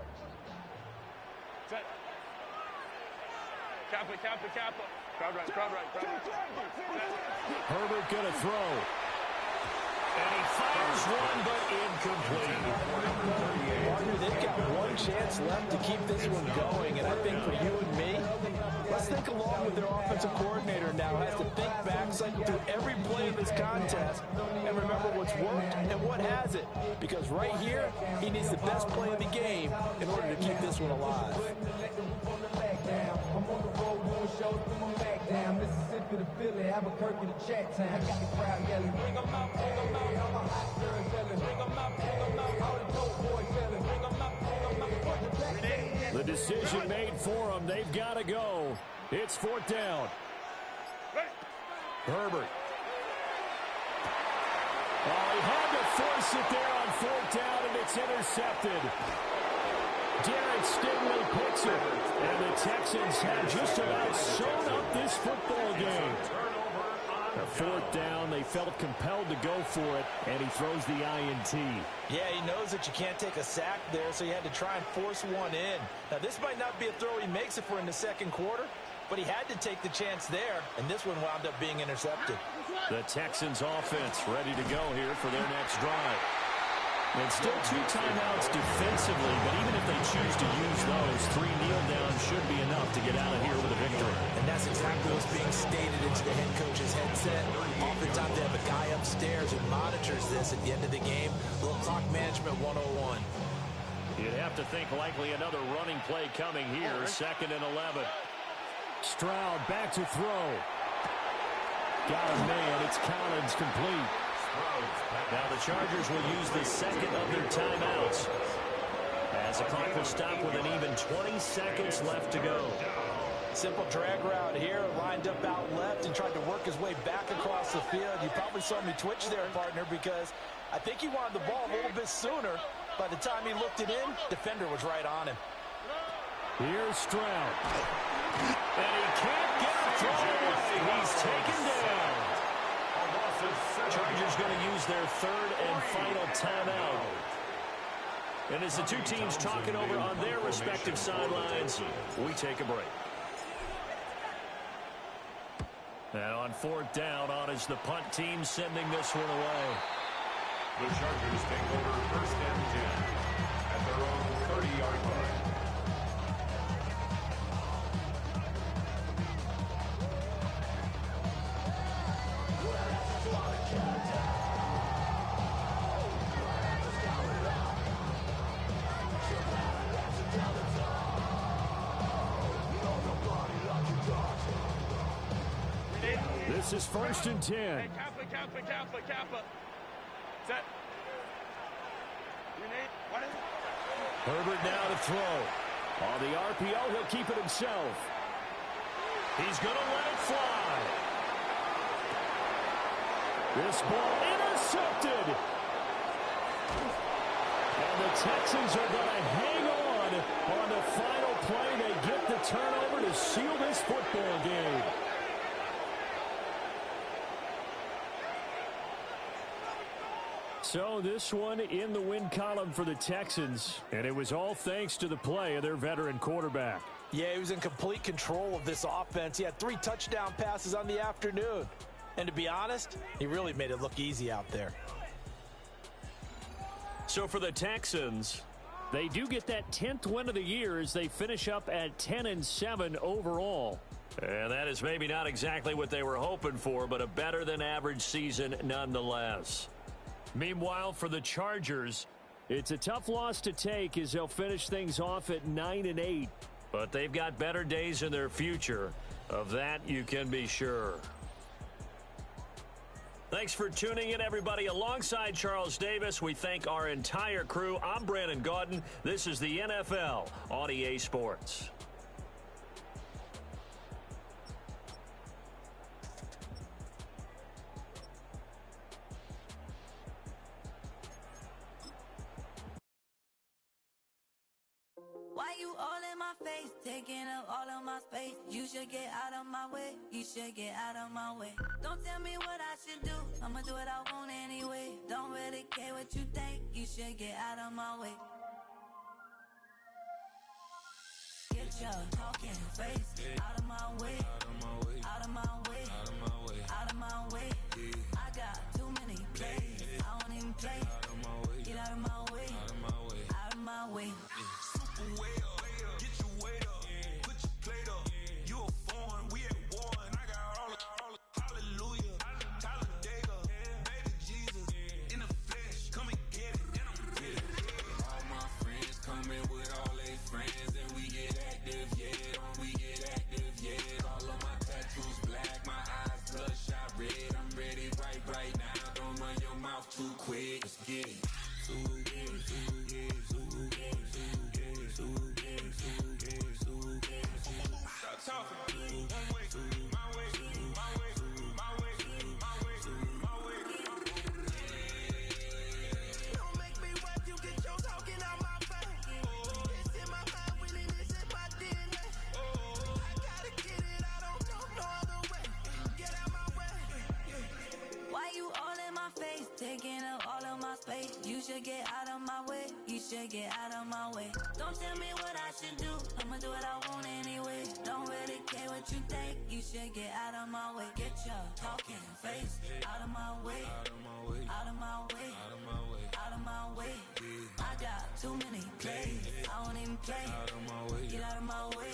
Kappa. Crowd right. Herbert gonna throw. And he fires one, but incomplete. Partner, they've got one chance left to keep this one going, and I think for you and me, let's think along with their offensive coordinator now has to think back, cycle through every play in this contest, and remember what's worked and what hasn't. Because right here, he needs the best play of the game in order to keep this one alive. Mississippi to Philly, Albuquerque to Chattown. I got the crowd yelling, bring them out, bring them out. All my hot girls yelling, bring them out, bring them out. All the dope boys yelling, bring them out, bring them out. The decision made for them. They've got to go. It's 4th down. Herbert. Oh, he had to force it there on 4th down, and it's intercepted. Derek Stingley picks it, and the Texans have just about sewn up this football game. A 4th down, they felt compelled to go for it, and he throws the INT. Yeah, he knows that you can't take a sack there, so he had to try and force one in. Now, this might not be a throw he makes if we're in the 2nd quarter, but he had to take the chance there, and this one wound up being intercepted. The Texans offense ready to go here for their next drive. And still 2 timeouts defensively, but even if they choose to use those, 3 kneel downs should be enough to get out of here with a victory. And that's exactly what's being stated into the head coach's headset. Oftentimes they have a guy upstairs who monitors this at the end of the game. A little clock management 101. You'd have to think likely another running play coming here. 2nd and 11. Stroud back to throw. Got a man. It's Collins complete. Now the Chargers will use the 2nd of their timeouts as the clock will stop with an even 20 seconds left to go. Simple drag route here, lined up out left and tried to work his way back across the field. You probably saw me twitch there, partner, because I think he wanted the ball a little bit sooner. By the time he looked it in, defender was right on him. Here's Stroud. And he can't get a throw away. He's taken down. Chargers going to use their 3rd and final timeout. And as the two teams talk it over on their respective sidelines, we take a break. And on 4th down, on is the punt team sending this one away. The Chargers take over 1st and 10 at their own 30-yard line. This is 1st and 10. Hey, Kappa. Set. What is it? Herbert now to throw. On the RPO, he'll keep it himself. He's going to let it fly. This ball intercepted. And the Texans are going to hang on the final play. They get the turnover to seal this football game. So this one in the win column for the Texans, and it was all thanks to the play of their veteran quarterback. Yeah, he was in complete control of this offense. He had 3 touchdown passes on the afternoon. And to be honest, he really made it look easy out there. So for the Texans, they do get that 10th win of the year as they finish up at 10-7 overall. And that is maybe not exactly what they were hoping for, but a better than average season nonetheless. Meanwhile, for the Chargers, it's a tough loss to take as they'll finish things off at 9-8. But they've got better days in their future. Of that, you can be sure. Thanks for tuning in, everybody. Alongside Charles Davis, we thank our entire crew. I'm Brandon Gaudin. This is the NFL on EA Sports. Why you all in my face, taking up all of my space? You should get out of my way, you should get out of my way. Don't tell me what I should do, I'ma do what I want anyway. Don't really care what you think, you should get out of my way. Get your talking face out of my way, out of my way, out of my way. I got too many plays, I don't even play. Get out of my way, out of my way. Way up, get your weight up, put your plate up. You a foreign, we at war, and I got all the hallelujah, Talladega, baby Jesus, in the flesh, come and get it, and I'm with it. All my friends coming with all their friends, and we get active, yeah, don't we get active, yeah. All of my tattoos black, my eyes bloodshot red, I'm ready right now, don't run your mouth too quick, let's get it. Stop talking. One way, my way, my way, my way, my way, my way. Don't make me rap, you get your talking out my face. It's in my mind, really, this is my DNA. I gotta get it, I don't know no other way. Get out my way. Why you all in my face, taking up all of my space? You should get out of my way, you should get out of my way. Don't tell me what I should do, I'ma do what I want anyway. Don't really care what you think, you should get out of my way. Get your talking face out of my way, out of my way, out of my way, out of my way. I got too many plays, I don't even play. Get out of my way,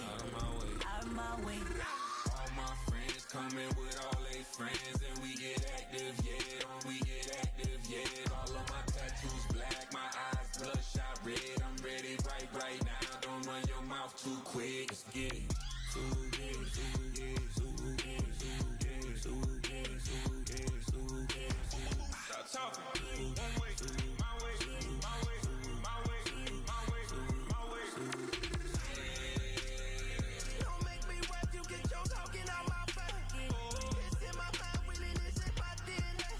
out of my way. All my friends coming with all their friends, and we get active, yeah, don't we get active, yeah. All of my tattoos black, my eyes bloodshot red, I'm ready right now, don't run your mouth too quick, let's get it. Stop talking. One way, my way, my way, my way, my way, my way. Don't make me rap, you get your talking out my face. It's in my mind, really, this is my DNA.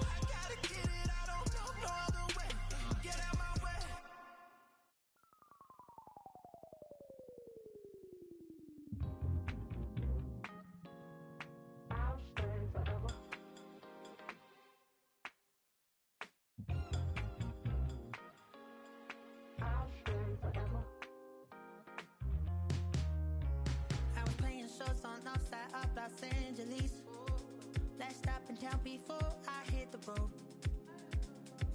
I gotta get it, I don't know no other way. Get out my way. I was playing shows on outside of Los Angeles. Last stop in town before I hit the road.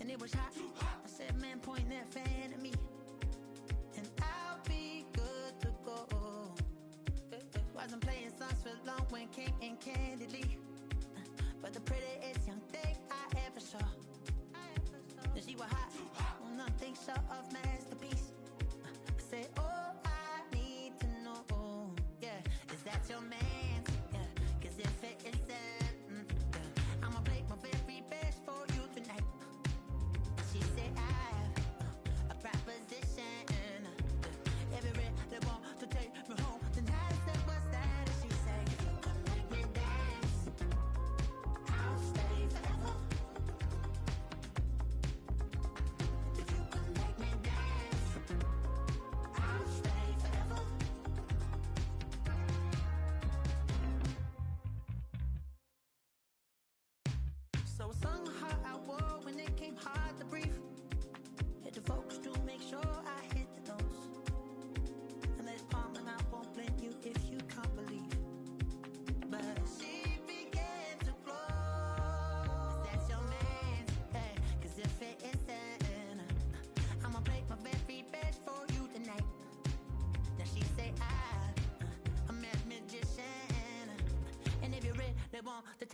And it was hot. I said, man, point that fan at me, and I'll be good to go. Wasn't playing songs for long when came in candidly, but the prettiest young thing I ever saw. And she was hot, well, nothing short of masterpiece. I said, oh, I need to know, yeah, is that your man? Yeah, 'cause if it is that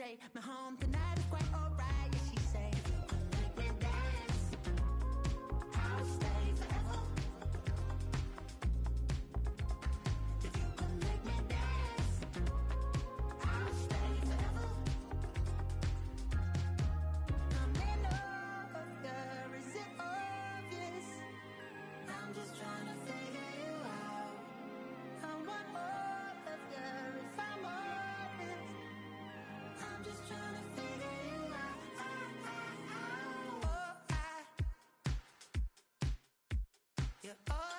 take me home tonight is quite alright. Yeah, she say, if you can make me dance, I'll stay forever. If you can make me dance, I'll stay forever. I'm in love, yeah, is it obvious? I'm just trying to figure you out. I want all of you if I'm honest. I'm just trying to figure you out. Oh, you're all